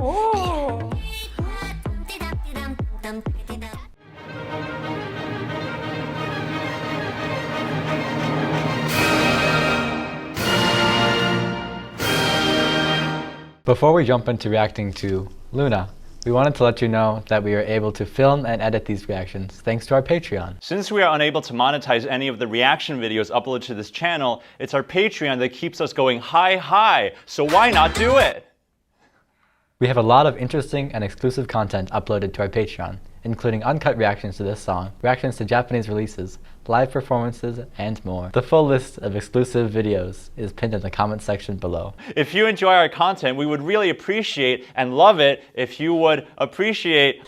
오. Before we jump into reacting to Luna, we wanted to let you know that we are able to film and edit these reactions thanks to our Patreon. Since we are unable to monetize any of the reaction videos uploaded to this channel, it's our Patreon that keeps us going high, so why not do it? We have a lot of interesting and exclusive content uploaded to our Patreon, including uncut reactions to this song, reactions to Japanese releases, live performances, and more. The full list of exclusive videos is pinned in the comment section below. If you enjoy our content, we would really appreciate and love it if you would appreciate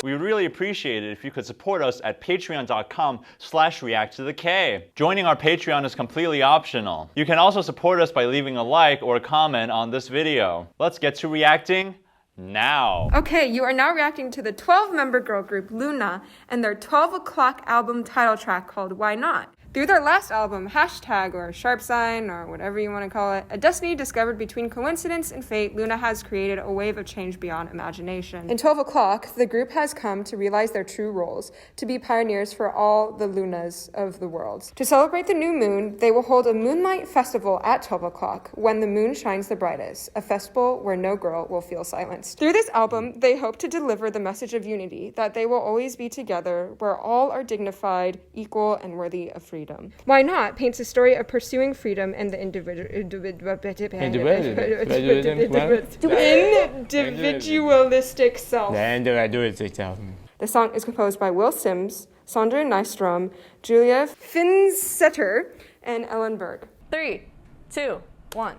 we would really appreciate it if you could support us at patreon.com/reacttothek. Joining our Patreon is completely optional. You can also support us by leaving a like or a comment on this video. Let's get to reacting now. Okay, you are now reacting to the 12-member girl group Luna and their 12 O'Clock album title track called Why Not? Through their last album, Hashtag or Sharp Sign or whatever you want to call it, a destiny discovered between coincidence and fate, Luna has created a wave of change beyond imagination. In 12 O'Clock, the group has come to realize their true roles, to be pioneers for all the Lunas of the world. To celebrate the new moon, they will hold a Moonlight Festival at 12 O'Clock, when the moon shines the brightest, a festival where no girl will feel silenced. Through this album, they hope to deliver the message of unity, that they will always be together, where all are dignified, equal, and worthy of freedom. Why Not paints a story of pursuing freedom and the individualistic self. The song is composed by Will Sims, Sondre Nystrom, Julia Finsetter, and Ellen Berg. 3, 2, 1.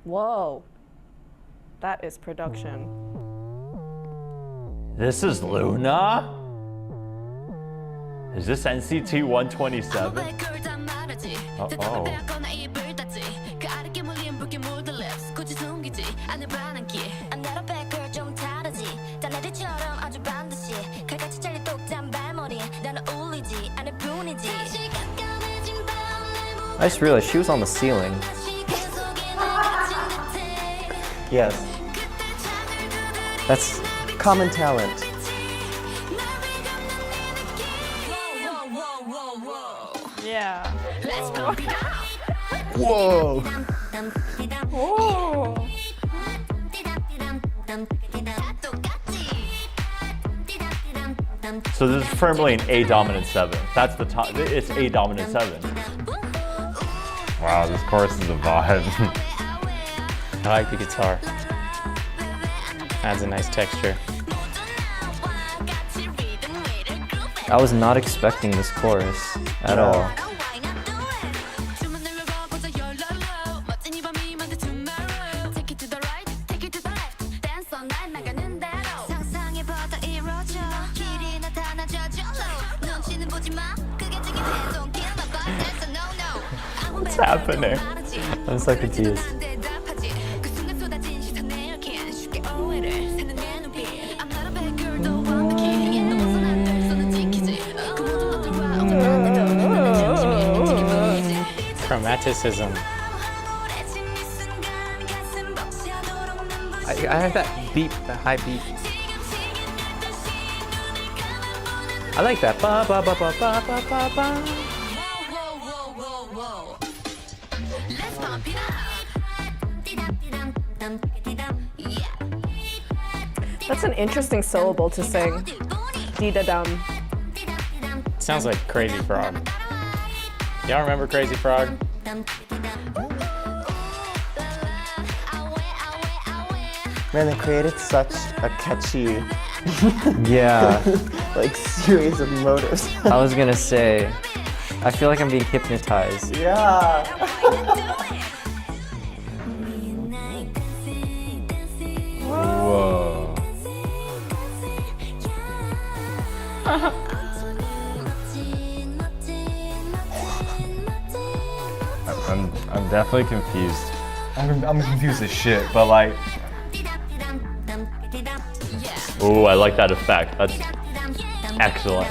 Whoa. That is production. This is Luna? Is this NCT 127? Uh-oh. I just realized she was on the ceiling. Yes. That's common talent. Yeah. Whoa! Oh. So this is firmly an A dominant 7. That's the top. It's A dominant 7. Wow, this chorus is a vibe. I like the guitar. Adds a nice texture. I was not expecting this chorus at all. What's happening? I'm so confused. Chromaticism. I have that beat, that high beat. I like that. Ba ba ba ba ba ba ba ba. That's an interesting syllable to sing. Dee-da-dum. Sounds like Crazy Frog. Y'all remember Crazy Frog? Man, they created such a catchy, Yeah. like, series of motives. I was gonna say, I feel like I'm being hypnotized. Yeah. Whoa. I'm definitely confused. I'm confused as shit, but like. Ooh, I like that effect. That's excellent.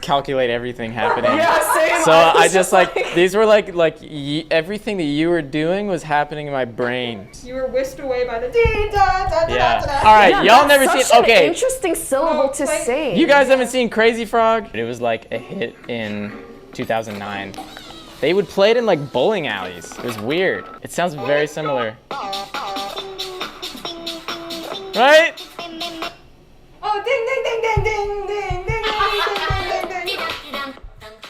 calculate everything happening. Yeah, same. So I was I just like like- these were like everything that you were doing was happening in my brain. You were whisked away by the dee da da da Yeah. da da. All right, Yeah, y'all that's never such seen. an Okay, interesting syllable to like- say. you guys haven't seen Crazy Frog? It was like a hit in 2009. They would play it in like bowling alleys. It was weird. It sounds very similar. Right? Oh, ding ding ding ding ding ding ding ding ding ding ding.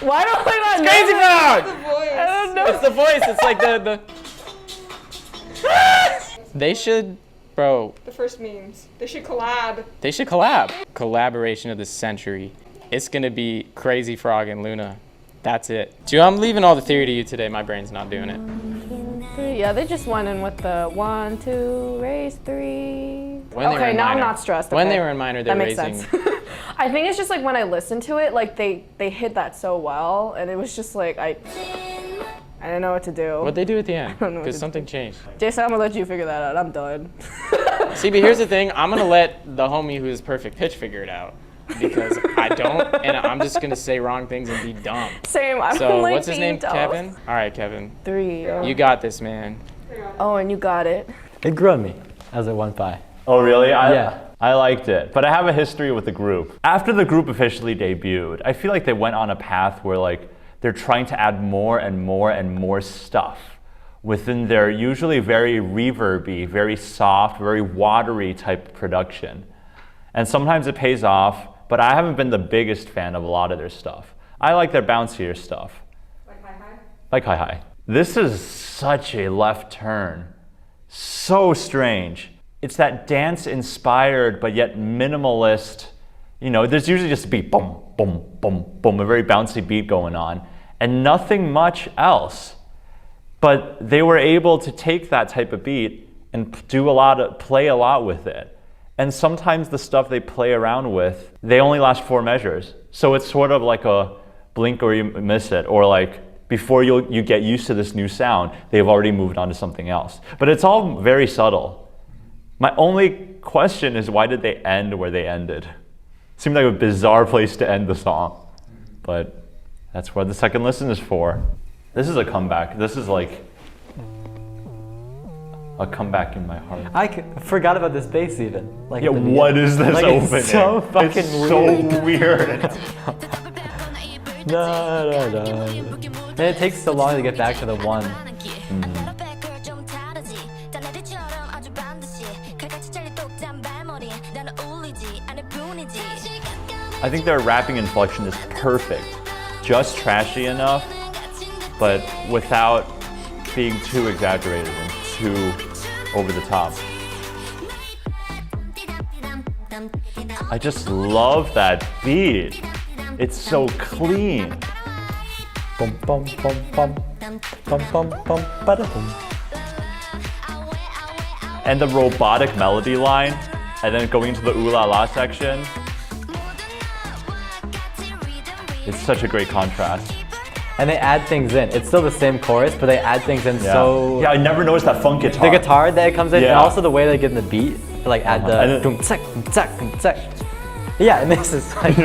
Why don't I not know Crazy that? Frog! The voice. I don't know. It's the voice. It's like the. They should, bro. The first memes. They should collab. They should collab. Collaboration of the century. It's gonna be Crazy Frog and Luna. That's it. Dude, I'm leaving all the theory to you today. My brain's not doing it. Yeah, they just went in with the 1, 2, raise 3. When they were Okay, in now I'm minor. not stressed. When okay. they were in minor, they That were makes raising. sense. I think it's just like when I listened to it, like they hit that so well, and it was just like I didn't know what to do. What'd they do at the end? don't know what Because to something changed. Jason, I'm gonna let you figure that out. I'm done. See, but here's the thing. I'm gonna let the homie who is perfect pitch figure it out. Because I don't, and I'm just gonna say wrong things and be dumb. Same. I So don't like what's his being name? dumb. Kevin? All right, Kevin. 3. You got this, man. Oh, and you got it. It grew on me as it went by. Oh, really? Yeah. I liked it, but I have a history with the group. After the group officially debuted, I feel like they went on a path where like they're trying to add more and more and more stuff within their usually very reverby, very soft, very watery type production. And sometimes it pays off, but I haven't been the biggest fan of a lot of their stuff. I like their bouncier stuff. Like hi hi. Like Hi Hi. This is such a left turn. So strange. It's that dance inspired but yet minimalist, you know, there's usually just a beat, boom, boom, boom, boom, a very bouncy beat going on, and nothing much else. But they were able to take that type of beat and play a lot with it. And sometimes the stuff they play around with, they only last 4 measures. So it's sort of like a blink or you miss it, or like before you get used to this new sound, they've already moved on to something else. But it's all very subtle. My only question is, why did they end where they ended? Seemed like a bizarre place to end the song, but that's what the second listen is for. This is a comeback. This is like a comeback in my heart. I forgot about this bass even. Like Yeah, at the beginning. what is this Like, opening? It's so fucking It's weird. so weird. Da, da, da. And it takes so long to get back to the 1. I think their rapping inflection is perfect. Just trashy enough, but without being too exaggerated and too over the top. I just love that beat. It's so clean. Bum bum bum bum bum bum bum bada boom. And the robotic melody line, and then going into the ooh la la section. It's such a great contrast. And they add things in. It's still the same chorus, but they add things in so. Yeah, I never noticed that funk guitar. The guitar that it comes in, and Yeah. also the way they get in the beat, to like add And the then- dum tsak dum tsak dum tsak. Yeah, it makes this like.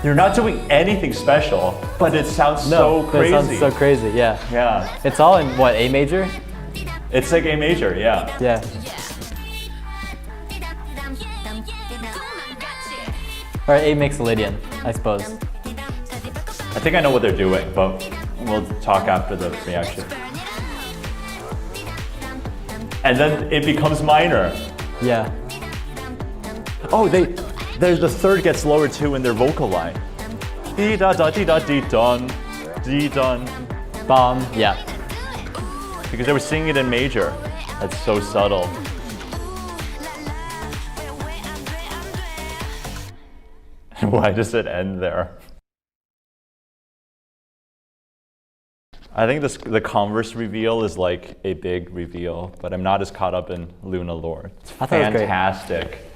You're not doing anything special, but it sounds No, so but it crazy. sounds so crazy. Yeah. Yeah, It's all in what, A major? it's like A major, yeah. Yeah. Or A mixolydian, I suppose. I think I know what they're doing, but we'll talk after the reaction. And then it becomes minor. Yeah. Oh, there's the third gets lower too in their vocal line. Dee da da dee da dee dun, dee dun. Bomb. Yeah. Because they were singing it in major. That's so subtle. Why does it end there? I think the Converse reveal is like a big reveal, but I'm not as caught up in Luna lore. It's I thought it was great. fantastic. I liked it.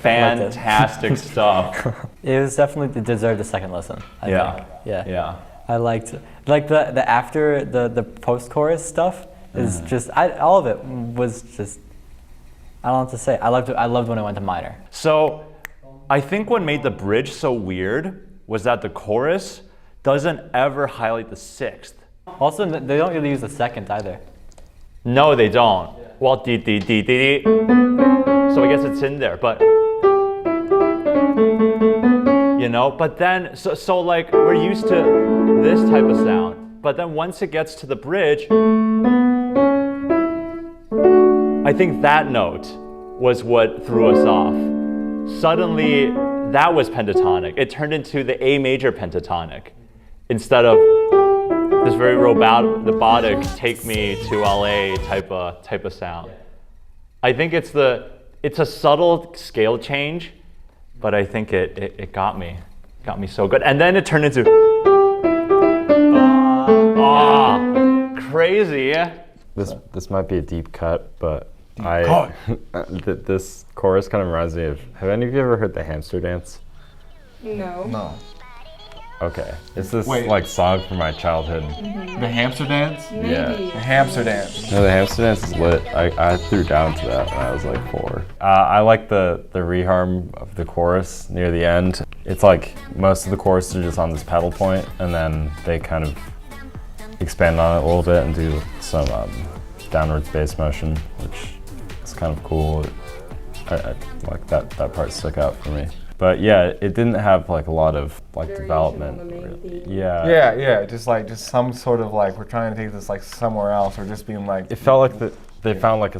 Fantastic stuff. It was definitely, it deserved a second listen, I think. Yeah. Yeah. I liked, like the after, the post-chorus stuff is just, all of it was just, I don't know what to say. I loved when I went to minor. So I think what made the bridge so weird was that the chorus doesn't ever highlight the sixth. Also, they don't really use the second either. No, they don't. Well, dee dee dee dee dee. So I guess it's in there, but you know. But then, so like we're used to this type of sound. But then once it gets to the bridge, I think that note was what threw us off. Suddenly, that was pentatonic. It turned into the A major pentatonic instead of this very robotic take me to LA type of sound. I think it's a subtle scale change, but I think it got me so good. And then it turned into crazy. This might be a deep cut, but this chorus kind of reminds me of. Have any of you ever heard the Hamster Dance? No. Okay, it's this like song from my childhood. The Hamster Dance? Yeah. The Hamster Dance. No, the Hamster Dance is lit. I threw down to that when I was like 4. I like the reharm of the chorus near the end. It's like most of the chorus are just on this pedal point, and then they kind of expand on it a little bit and do some downwards bass motion, which is kind of cool. I like that part stuck out for me. But yeah, it didn't have like a lot of like development. Really. Yeah, just some sort of like we're trying to take this like somewhere else, or just being like. It felt like they found like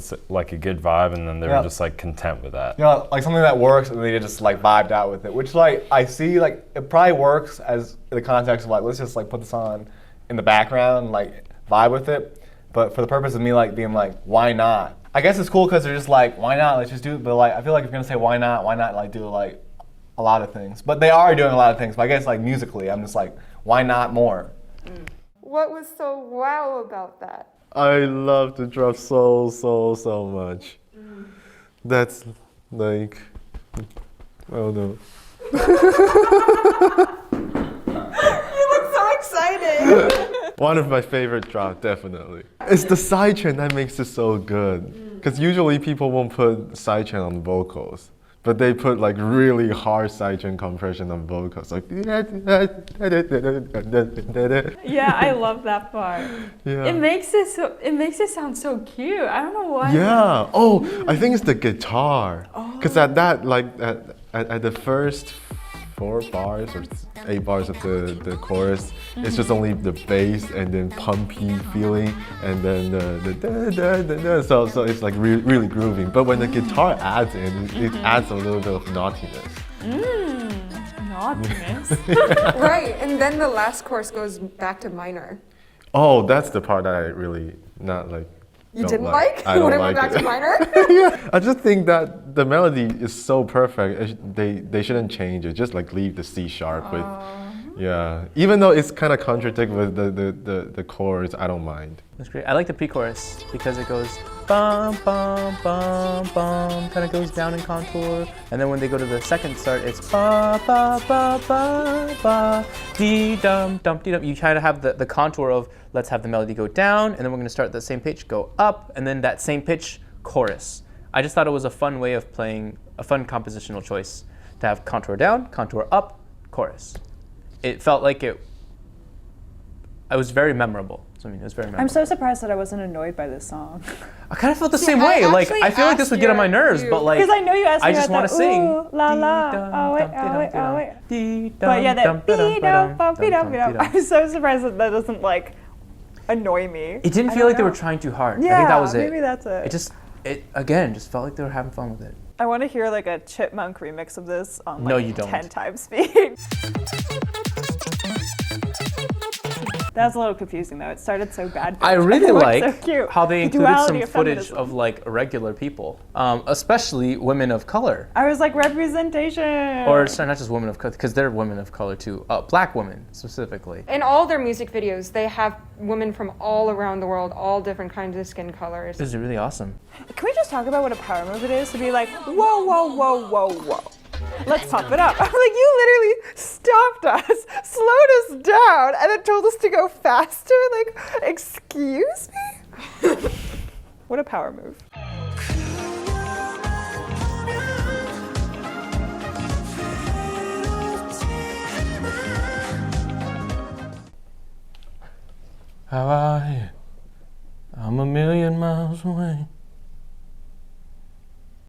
a good vibe, and then they were just like content with that. You know, like something that works, and they just like vibed out with it, which like I see like it probably works as in the context of like let's just like put this on in the background, like vibe with it. But for the purpose of me like being like, why not? I guess it's cool because they're just like, why not? Let's just do it. But like I feel like if you're gonna say why not like do like a lot of things. But they are doing a lot of things. But I guess like musically, I'm just like, why not more? What was so wow about that? I love the drop so much. That's like, oh no. You look so excited. One of my favorite drop, definitely. It's the sidechain that makes it so good. Because usually people won't put sidechain on vocals. But they put like really hard sidechain compression on vocals, like. Yeah, I love that part. Yeah. It makes it sound so cute. I don't know why. Yeah. Oh, I think it's the guitar. Because at the first 4 bars or 8 bars of the chorus, it's just only the bass and then pumpy feeling, and then the so it's like really grooving. But when the guitar adds in, it adds a little bit of naughtiness. Naughtiness. Right, and then the last chorus goes back to minor. Oh, that's the part that I really not like. You didn't like? I don't when it like went back to minor? Yeah, I just think that the melody is so perfect. They shouldn't change it. Just like leave the C sharp with, yeah. Even though it's kind of contradict with the chords, I don't mind. That's great. I like the pre-chorus because it goes bum bum bum bum, kind of goes down in contour, and then when they go to the second start, it's ba ba ba ba ba dee dum dum dee dum. You try to have the contour of let's have the melody go down, and then we're going to start the same pitch, go up, and then that same pitch chorus. I just thought it was a fun way of playing, a fun compositional choice to have contour down, contour up, chorus. It felt like it was very memorable. So, I mean, it was very memorable. I'm so surprised that I wasn't annoyed by this song. I kind of felt the same way. Like, I feel like this would get on my nerves, but like, because I know you asked me I just want to sing. Ooh, la la, oh wait. But yeah, that beat-dum. I'm so surprised that doesn't like annoy me. It didn't feel like they were trying too hard. Yeah, I think that was it. Maybe that's it. It again just felt like they were having fun with it. I want to hear like a Chipmunk remix of this on like No, you don't. 10 times speed. That was a little confusing though. It started so bad. I really like so cute. how they The included duality some of footage feminism. of like regular people, especially women of color. I was like representation. Or sorry, not just women of color, because they're women of color too. Black women specifically. In all their music videos, they have women from all around the world, all different kinds of skin colors. This is really awesome. Can we just talk about what a power move it is to be like, whoa, whoa, whoa, whoa, whoa. Let's pump it up. Like, you literally stopped us, slowed us down, and then told us to go faster. Like, excuse me? What a power move. How are you? I'm a million miles away.